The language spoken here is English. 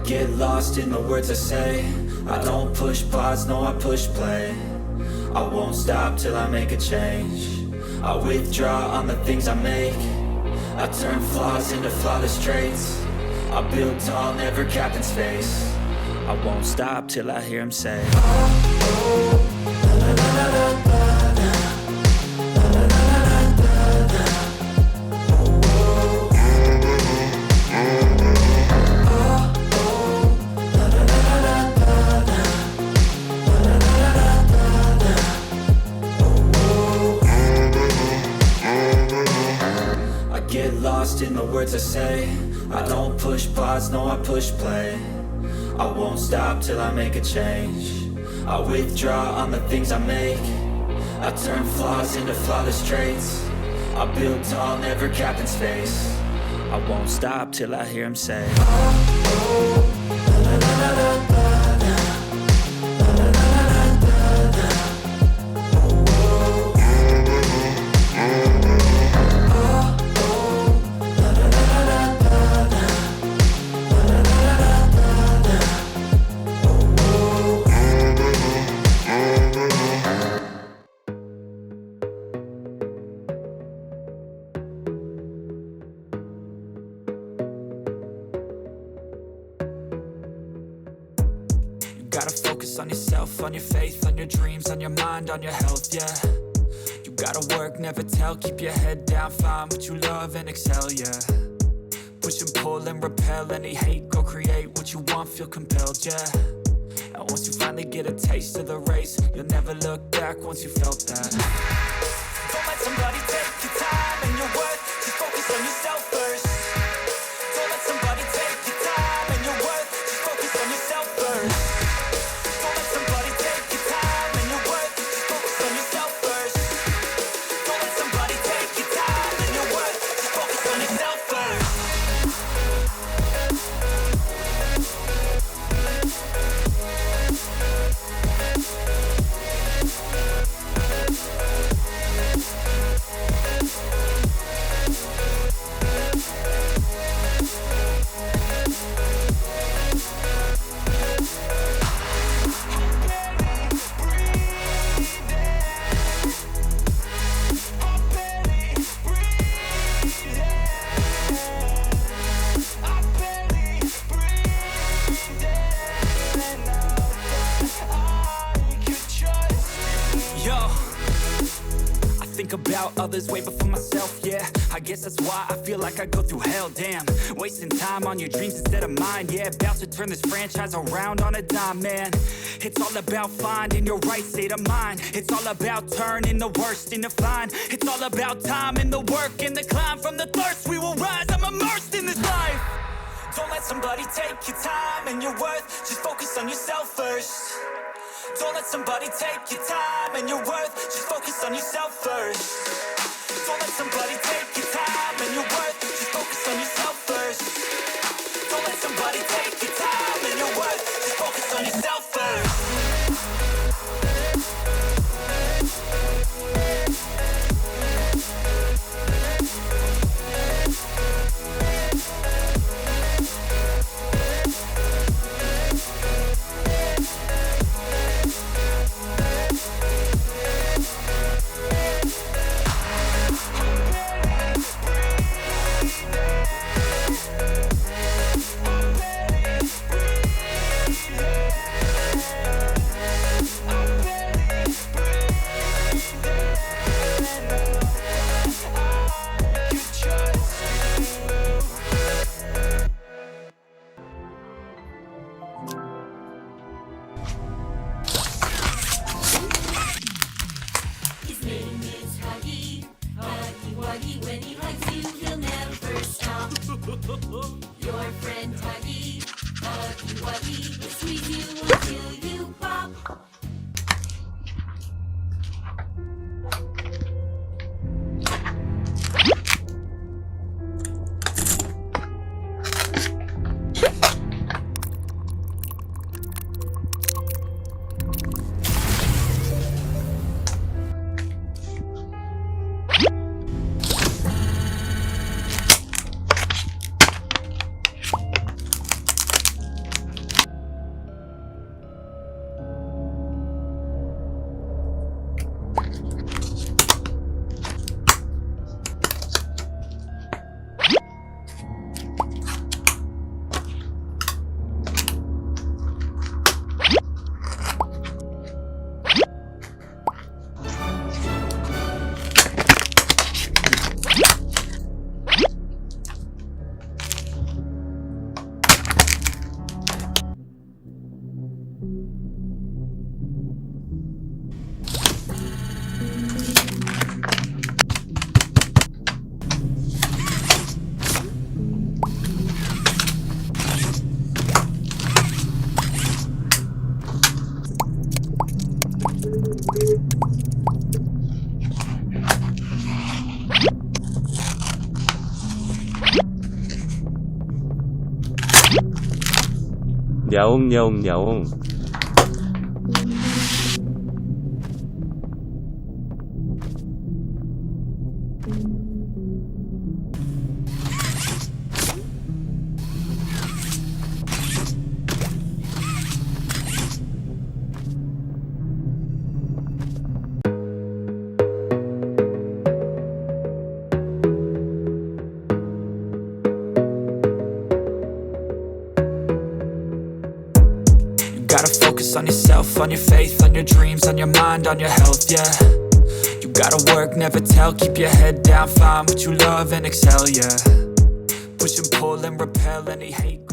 Get lost in the words I say. I don't push pause, no I push play. I won't stop till I make a change. I withdraw on the things I make. I turn flaws into flawless traits. I build tall, never capped in space. I won't stop till I hear him say, oh, la, la, la, la, la. In the words I say, I don't push pause, no I push play. I won't stop till I make a change. I withdraw on the things I make. I turn flaws into flawless traits. I build tall, never capped in space. I won't stop till I hear him say, oh, oh, la, la, la, la, la. Gotta focus on yourself, on your faith, on your dreams, on your mind, on your health, yeah. You gotta work, never tell, keep your head down, find what you love and excel, yeah. Push and pull and repel any hate, go create what you want, feel compelled, yeah. And once you finally get a taste of the race, you'll never look back once you felt that. Don't let somebody take your time and your worth, just focus on yourself first. Don't let somebody take your time and your worth, just focus on yourself first. About others way before myself, yeah. I guess that's why I feel like I go through hell, damn. Wasting time on your dreams instead of mine, yeah. About to turn this franchise around on a dime, man. It's all about finding your right state of mind. It's all about turning the worst into fine. It's all about time and the work and the climb. From the thirst we will rise, I'm immersed in this life. Don't let somebody take your time and your worth, just focus on yourself first. Don't let somebody take your time and your worth, just focus on yourself first. Don't let somebody take your time and your worth, just focus on yourself first. Don't let somebody take your time and your worth, just focus on yourself first. he hugs you, he'll never stop. Your friend Huggy, Huggy Wuggy, will squeeze you until you pop. 야옹야옹야옹. Gotta focus on yourself, on your faith, on your dreams, on your mind, on your health, yeah. You gotta work, never tell, keep your head down, find what you love and excel, yeah. Push and pull and repel any hate.